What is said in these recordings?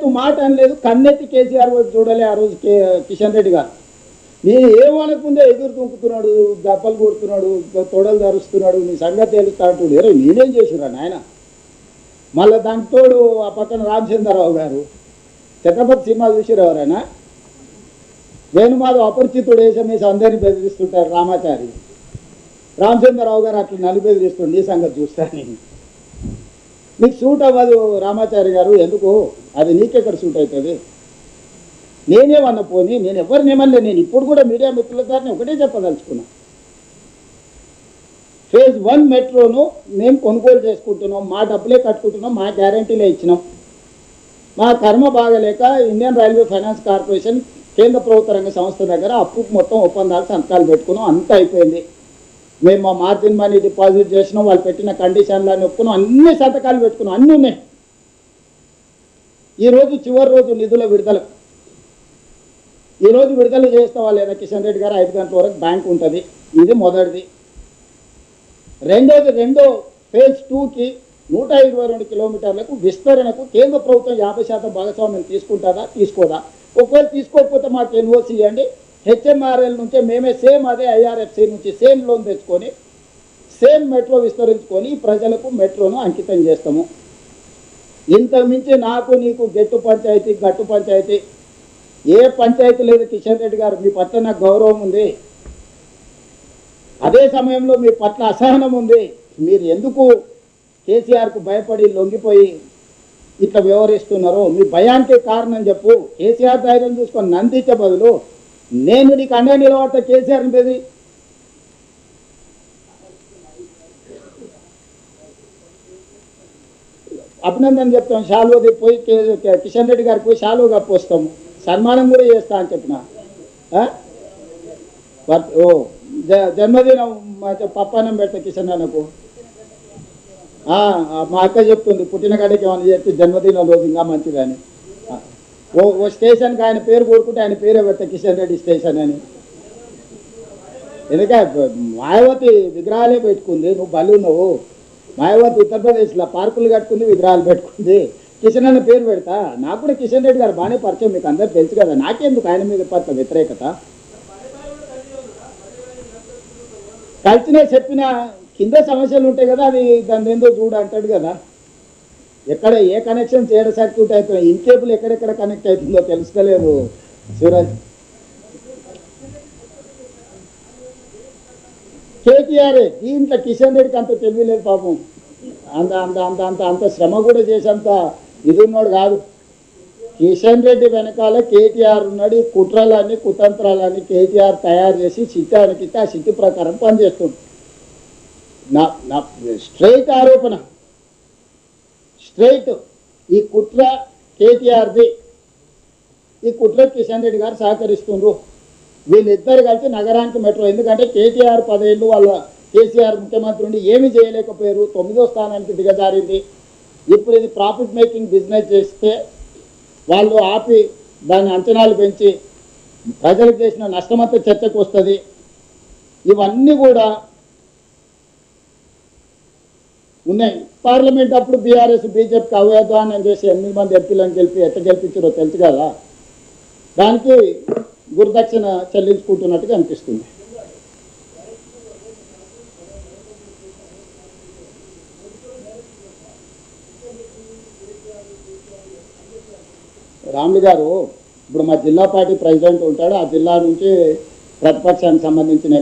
కన్నెత్తు మాట అనలేదు, కన్నెత్తి కేసీఆర్ వైపు చూడలే ఆ రోజు కిషన్ రెడ్డి గారు. నేను ఏమనకుందే ఎదురు తుంకుతున్నాడు, దెబ్బలు కొడుతున్నాడు, తొడలు ధరుస్తున్నాడు, నీ సంగతి తెలుస్తా అంటుడు. ఎరే నేనేం చేసిరా నాయన. మళ్ళీ దానికి తోడు ఆ పక్కన రామచంద్రరావు గారు, ఛత్రపతి సినిమా చూసిరు ఎవరైనా? వేణుమాధవ్ అపరిచితుడు వేసి అందరినీ బెదిరిస్తుంటారు రామాచారి. రామచంద్రరావు గారు అట్లా నలిబెదిరిస్తుండు, నీ సంగతి చూస్తాను. నీకు సూట్ అవ్వదు రామాచారి గారు, ఎందుకు? అది నీకెక్కడ సూట్ అవుతుంది? నేనేమన్నా పోని, నేను ఎవరినేమన్నా. నేను ఇప్పుడు కూడా మీడియా మిత్రుల ద్వారా ఒకటే చెప్పదలుచుకున్నా, ఫేజ్ 1 మెట్రోను మేము కొనుగోలు చేసుకుంటున్నాం, మా డబ్బులే కట్టుకుంటున్నాం, మా గ్యారంటీలే ఇచ్చినాం. మా కర్మ బాగలేక ఇండియన్ రైల్వే ఫైనాన్స్ కార్పొరేషన్ కేంద్ర ప్రభుత్వ రంగ సంస్థ దగ్గర అప్పుకు మొత్తం ఒప్పందాలు సంతకాలు పెట్టుకున్నాం, అంతా అయిపోయింది. మేము మా మార్జిన్ మనీ డిపాజిట్ చేసినాం, వాళ్ళు పెట్టిన కండిషన్లన్నీ ఒప్పుకున్నాం, అన్ని సంతకాలు పెట్టుకున్నాం, అన్నీ ఉన్నాయి. ఈరోజు చివరి రోజు నిధుల విడుదల. ఈరోజు విడుదల చేస్తావా లేదా కిషన్ రెడ్డి గారు? 5 గంటల వరకు బ్యాంక్ ఉంటుంది. ఇది మొదటిది. రెండో ఫేజ్ 2కి 122 కిలోమీటర్లకు విస్తరణకు కేంద్ర ప్రభుత్వం 50% భాగస్వామ్యం తీసుకుంటుందా, తీసుకోదా? ఒకవేళ తీసుకోకపోతే మాకు ఎన్ఓసి ఇవ్వండి. హెచ్ఎంఆర్ఎల్ నుంచే మేమే సేమ్ అదే ఐఆర్ఎఫ్సి నుంచి సేమ్ లోన్ తెచ్చుకొని సేమ్ మెట్రో విస్తరించుకొని ప్రజలకు మెట్రోను అంకితం చేస్తాము. ఇంతకు మించి నాకు నీకు గట్టు పంచాయతీ ఏ పంచాయతీ లేదు కిషన్ రెడ్డి గారు. మీ పట్ల నాకు గౌరవం ఉంది, అదే సమయంలో మీ పట్ల అసహనం ఉంది. మీరు ఎందుకు కేసీఆర్కు భయపడి లొంగిపోయి ఇట్లా వ్యవహరిస్తున్నారో మీ భయానికి కారణం చెప్పు. కేసీఆర్ ధైర్యం చూసుకొని నందించే బదులు నేను నీకు అండగా నిలబడతా కేసీఆర్ మీద. అభినందన చెప్తాం, షాలువది పోయి కిషన్ రెడ్డి గారికి పోయి షాలువ కప్పొస్తాము, సన్మానం కూడా చేస్తా అని చెప్పిన. జన్మదినం పప్పానం పెడతా కిషన్ అన్నకు. మా అక్క చెప్తుంది పుట్టిన కాడికి ఏమైనా చెప్తే జన్మదినం రోజు ఇంకా మంచిదని. ఓ స్టేషన్కి ఆయన పేరు కోరుకుంటే ఆయన పేరే పెడతా కిషన్ రెడ్డి స్టేషన్ అని. ఎందుకంటే మాయావతి విగ్రహాలే పెట్టుకుంది, నువ్వు బలున్నావు. మాయావతి ఉత్తరప్రదేశ్లో పార్కులు కట్టుకుంది, విగ్రహాలు పెట్టుకుంది. కిషన్ అన్న పేరు పెడతా. నాకు కూడా కిషన్ రెడ్డి గారు బాగానే పరిచయం, మీకు అందరు తెలుసు కదా. నాకెందుకు ఆయన మీద పట్ల వ్యతిరేకత? కలిసినే చెప్పిన కింద సమస్యలు ఉంటాయి కదా, అది దాన్ని ఏందో చూడు అంటాడు కదా. ఎక్కడ ఏ కనెక్షన్ చేయడం సర్క్యూట్ అవుతుంది, ఇన్కేబుల్ ఎక్కడెక్కడ కనెక్ట్ అవుతుందో తెలుసుకోలేదు సూరజ్. కేటీఆర్ దీంట్లో కిషన్ రెడ్డికి అంత తెలియలేదు పాపం. అంత అంత అంత అంత అంత శ్రమ కూడా చేసేంత ఇది ఉన్నాడు కాదు. కిషన్ రెడ్డి వెనకాల కేటీఆర్ ఉన్నాడు. ఈ కుట్రలన్నీ కుతంత్రాలన్నీ కేటీఆర్ తయారు చేసి చిత్తానికి ఆ చిత్తి ప్రకారం పనిచేస్తుంది. నా స్ట్రైట్ ఆరోపణ, స్ట్రైట్ ఈ కుట్ర కేటీఆర్ది. ఈ కుట్ర కిషన్ రెడ్డి గారు సహకరిస్తుండ్రు. వీళ్ళిద్దరు కలిసి నగరానికి మెట్రో. ఎందుకంటే కేటీఆర్ 10 ఏళ్ళు వాళ్ళ కేసీఆర్ ముఖ్యమంత్రి ఉండి ఏమీ చేయలేకపోయారు, 9వ స్థానానికి దిగజారింది. ఇప్పుడు ఇది ప్రాఫిట్ మేకింగ్ బిజినెస్ చేస్తే వాళ్ళు ఆపి దాని అంచనాలు పెంచి ప్రజలకు చేసిన నష్టమంతా చర్చకు వస్తుంది. ఇవన్నీ కూడా ఉన్నాయి. పార్లమెంట్ అప్పుడు బీఆర్ఎస్ బీజేపీకి అవ్యాదానం చేసి 8 మంది ఎంపీలను ఎట్లా గెలిపించారో తెలుసు కదా. దానికి గురుదక్షిణ చెల్లించుకుంటున్నట్టుగా అనిపిస్తుంది. రాములు గారు ఇప్పుడు మా జిల్లా పార్టీ ప్రెసిడెంట్ ఉంటాడు. ఆ జిల్లా నుంచి ప్రతిపక్షానికి సంబంధించిన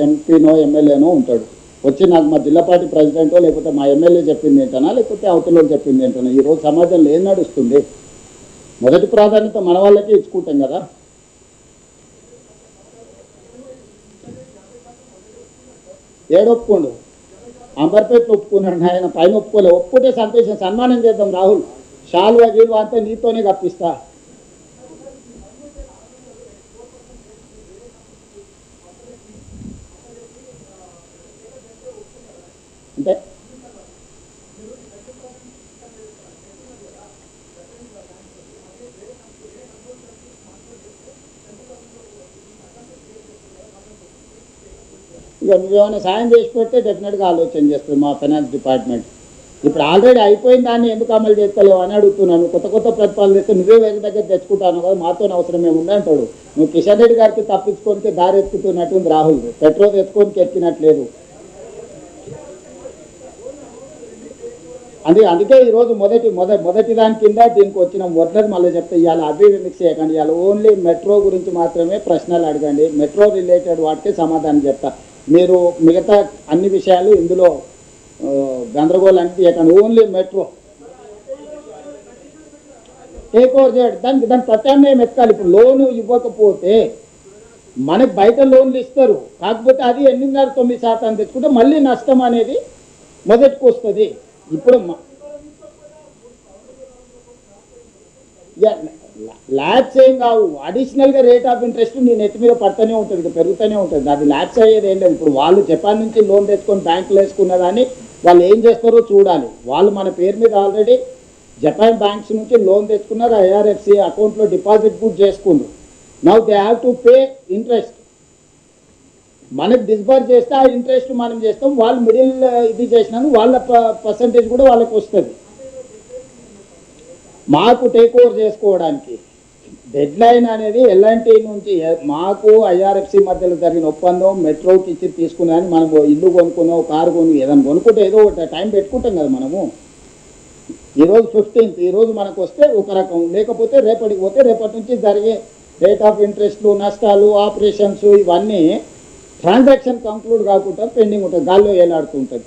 ఎంపీనో ఎమ్మెల్యేనో ఉంటాడు. వచ్చి నాకు మా జిల్లా పార్టీ ప్రెసిడెంటో లేకపోతే మా ఎమ్మెల్యే చెప్పింది ఏంటనా లేకపోతే అవతల చెప్పింది ఏంటనా. ఈరోజు సమాజంలో ఏం నడుస్తుంది? మొదటి ప్రాధాన్యత మన వాళ్ళకే ఇచ్చుకుంటాం కదా. ఏడొప్పుకోండు, అంబర్పేట ఒప్పుకున్నాడు ఆయన, పైన ఒప్పుకోలే. ఒప్పుకుంటే సంతోషం, సన్మానం చేద్దాం. రాహుల్ షాల్వా గీల్వా అంతా నీతోనే కప్పిస్తా. అంటే ఇక నువ్వేమైనా సాయం చేసి పెడితే డెఫినెట్గా ఆలోచన చేస్తుంది మా ఫైనాన్స్ డిపార్ట్మెంట్. ఇప్పుడు ఆల్రెడీ అయిపోయిన దాన్ని ఎందుకు అమలు చేస్తలేవు అని అడుగుతున్నాను. కొత్త కొత్త ప్రతిపాదనలు చేస్తే నువ్వే వేరే దగ్గర తెచ్చుకుంటాను కదా, మాతో అవసరం ఏముంది అంటాడు. నువ్వు కిషన్ రెడ్డి గారికి తప్పించుకోనికి దారి ఎత్తుకుతున్నట్టుంది రాహుల్, పెట్రోల్ తెచ్చుకోనికి ఎక్కినట్లేదు. అందుకే ఈరోజు మొదటి దాని కింద దీనికి వచ్చిన మొదటి మళ్ళీ చెప్తే ఇవాళ అవి మిక్స్ చేయకండి. ఇవాళ ఓన్లీ మెట్రో గురించి మాత్రమే ప్రశ్నలు అడగండి, మెట్రో రిలేటెడ్ వాటికి సమాధానం చెప్తా. మీరు మిగతా అన్ని విషయాలు ఇందులో గందరగోళానికి చేయకండి. ఓన్లీ మెట్రో టేక్ ఓవర్ చేయడం, దాని ప్రత్యామ్నాయం ఎత్తాలి. ఇప్పుడు లోను ఇవ్వకపోతే మనకు బయట లోన్లు ఇస్తారు, కాకపోతే అది 8.9% తెచ్చుకుంటే మళ్ళీ నష్టం అనేది మొదటికి వస్తుంది. ఇప్పుడు ల్యాబ్స్ ఏం కావు, అడిషనల్గా రేట్ ఆఫ్ ఇంట్రెస్ట్ నీ నెత్తి మీద పడుతూనే ఉంటుంది, పెరుగుతూనే ఉంటుంది. అది ల్యాబ్స్ అయ్యేది ఏం లేదు. ఇప్పుడు వాళ్ళు జపాన్ నుంచి లోన్ తెచ్చుకొని బ్యాంకులు వేసుకున్నదాన్ని వాళ్ళు ఏం చేస్తారో చూడాలి. వాళ్ళు మన పేరు మీద ఆల్రెడీ జపాన్ బ్యాంక్స్ నుంచి లోన్ తెచ్చుకున్నారు, ఐఆర్ఎఫ్సి అకౌంట్లో డిపాజిట్ కూడా చేసుకున్నారు. Now they have to pay interest. మనకు డిస్బర్స్ చేస్తే ఆ ఇంట్రెస్ట్ మనం చేస్తాం, వాళ్ళు మిడిల్ ఇది చేసినాను వాళ్ళ పర్సంటేజ్ కూడా వాళ్ళకి వస్తుంది. మాకు టేక్ ఓవర్ చేసుకోవడానికి డెడ్ లైన్ అనేది ఎల్ఎన్టీ నుంచి మాకు ఐఆర్ఎఫ్సి మధ్యలో జరిగిన ఒప్పందం మెట్రోకి ఇచ్చి తీసుకున్నాను. మనం ఇల్లు కొనుక్కున్నాం, కారు కొను, ఏదైనా కొనుక్కుంటే ఏదో ఒక టైం పెట్టుకుంటాం కదా మనము. ఈరోజు 15th, ఈరోజు మనకు వస్తే ఒక రకం, లేకపోతే రేపటికి పోతే రేపటి నుంచి జరిగే రేట్ ఆఫ్ ఇంట్రెస్ట్లు, నష్టాలు, ఆపరేషన్స్ ఇవన్నీ ట్రాన్సాక్షన్ కంక్లూడ్ కాకుండా పెండింగ్ ఉంటుంది, గాల్లో ఏలాడుతూ ఉంటుంది.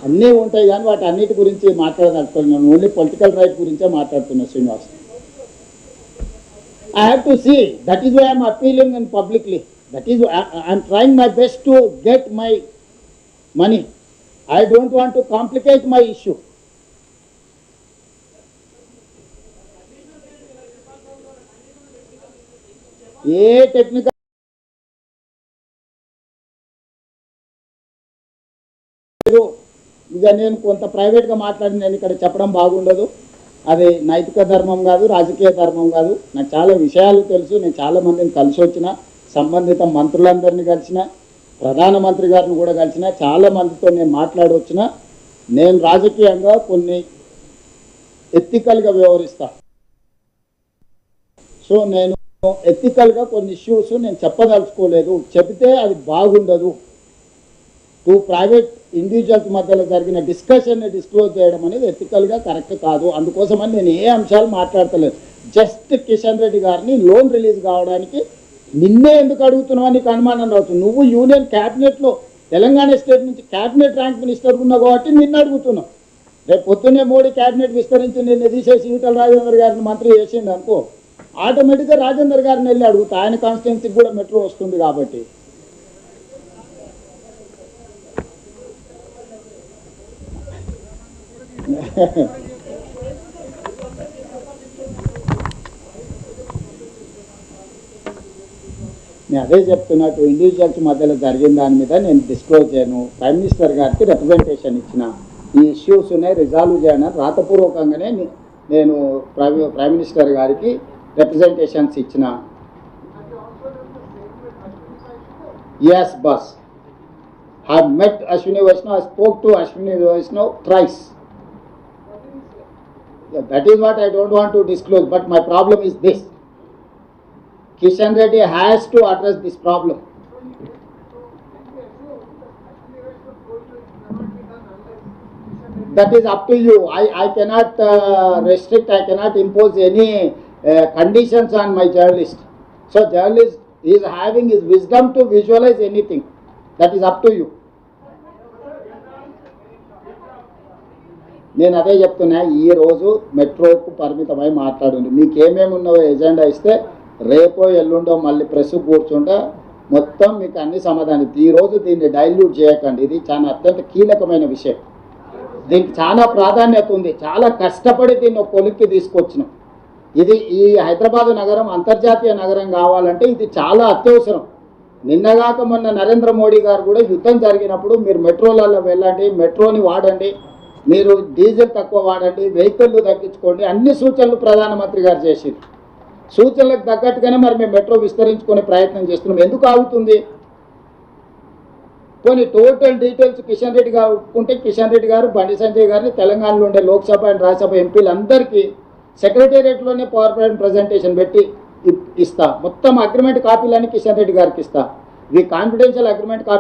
అన్నీ ఉంటాయి కానీ వాటి అన్నిటి గురించి మాట్లాడదలుచుకున్నాను. ఓన్లీ పొలిటికల్ రైట్ గురించే మాట్లాడుతున్నా Srinivas. I have to see, that is why I am appealing in publicly, that is I am trying my best to get my money. I don't want to complicate my issue. A technical ఇక నేను కొంత ప్రైవేట్గా మాట్లాడి నేను ఇక్కడ చెప్పడం బాగుండదు. అది నైతిక ధర్మం కాదు, రాజకీయ ధర్మం కాదు. నాకు చాలా విషయాలు తెలుసు. నేను చాలా మందిని కలిసి వచ్చిన, సంబంధిత మంత్రులందరినీ కలిసిన, ప్రధానమంత్రి గారిని కూడా కలిసిన, చాలా మందితో నేను మాట్లాడి వచ్చిన. నేను రాజకీయంగా కొన్ని ఎథికల్గా వ్యవహరిస్తా. సో నేను ఎథికల్గా కొన్ని ఇష్యూస్ నేను చెప్పదలుచుకోలేదు, చెబితే అది బాగుండదు. టూ ప్రైవేట్ ఇండివిజువల్స్ మధ్యలో జరిగిన డిస్కషన్ని డిస్క్లోజ్ చేయడం అనేది ఎథికల్గా కరెక్ట్ కాదు. అందుకోసమని నేను ఏ అంశాలు మాట్లాడతలేదు. జస్ట్ కిషన్ రెడ్డి గారిని లోన్ రిలీజ్ కావడానికి నిన్నే ఎందుకు అడుగుతున్నావు నీకు అనుమానం రావచ్చు. నువ్వు యూనియన్ క్యాబినెట్లో తెలంగాణ స్టేట్ నుంచి క్యాబినెట్ ర్యాంక్ మినిస్టర్ ఉన్నావు కాబట్టి నిన్ను అడుగుతున్నావు. రేపు పొద్దున్నే మోడీ క్యాబినెట్ విస్తరించి నిన్ను తీసేసి ఈటల రాజేందర్ గారిని మంత్రి చేసిండు అనుకో, ఆటోమేటిక్గా రాజేందర్ గారిని వెళ్ళి అడుగుతా. ఆయన కాన్స్టిట్యున్సీకి కూడా మెట్రో వస్తుంది కాబట్టి. నేను అదే చెప్తున్నా, టూ ఇండివిజువల్స్ మధ్యలో జరిగిన దాని మీద నేను డిస్క్లోజ్ చేయను. ప్రైమ్ మినిస్టర్ గారికి రిప్రజెంటేషన్ ఇచ్చిన, ఈ ఇష్యూస్ ఉన్నాయి రిజాల్వ్ చేయను రాతపూర్వకంగానే నేను ప్రైమ్ మినిస్టర్ గారికి రిప్రజెంటేషన్స్ ఇచ్చిన. ఎస్ బస్, I met Ashwini Vaishnav, I spoke to Ashwini Vaishnav thrice. Yeah, that is what I don't want to disclose, but my problem is this. Kishan Reddy has to address this problem. That is up to you. I cannot restrict, I cannot impose any conditions on my journalist. So journalist is having his wisdom to visualize anything. That is up to you. నేను అదే చెప్తున్నా, ఈరోజు మెట్రోకు పరిమితమై మాట్లాడండి. మీకు ఏమేమి ఉన్నావో agenda ఇస్తే రేపో ఎల్లుండో మళ్ళీ ప్రెస్ కూర్చుంటే మొత్తం మీకు అన్ని సమాధానం. ఈరోజు దీన్ని డైల్యూట్ చేయకండి. ఇది చాలా అత్యంత కీలకమైన విషయం. దీనికి చాలా ప్రాధాన్యత ఉంది. చాలా కష్టపడి దీన్ని ఒక కొలిక్కి తీసుకొచ్చినాం. ఇది ఈ హైదరాబాద్ నగరం అంతర్జాతీయ నగరం కావాలంటే ఇది చాలా అత్యవసరం. నిన్నగాక మొన్న నరేంద్ర మోడీ గారు కూడా యుద్ధం జరిగినప్పుడు మీరు మెట్రోలలో వెళ్ళండి, మెట్రోని వాడండి, మీరు డీజిల్ తక్కువ వాడండి, వెహికల్లు తగ్గించుకోండి, అన్ని సూచనలు ప్రధానమంత్రి గారు చేసింది. సూచనలకు తగ్గట్టుగానే మరి మేము మెట్రో విస్తరించుకునే ప్రయత్నం చేస్తున్నాం. ఎందుకు ఆగుతుంది? కొన్ని టోటల్ డీటెయిల్స్ కిషన్ రెడ్డి గారు ఒప్పుకుంటే కిషన్ రెడ్డి గారు బండి సంజయ్ గారిని తెలంగాణలో ఉండే లోక్సభ అండ్ రాజ్యసభ ఎంపీలందరికీ సెక్రటేరియట్లోనే పవర్ పాయింట్ ప్రజెంటేషన్ పెట్టి ఇస్తా. మొత్తం అగ్రిమెంట్ కాపీలన్నీ కిషన్ రెడ్డి గారికి ఇస్తా. ఇవి కాన్ఫిడెన్షియల్ అగ్రిమెంట్ కాపీ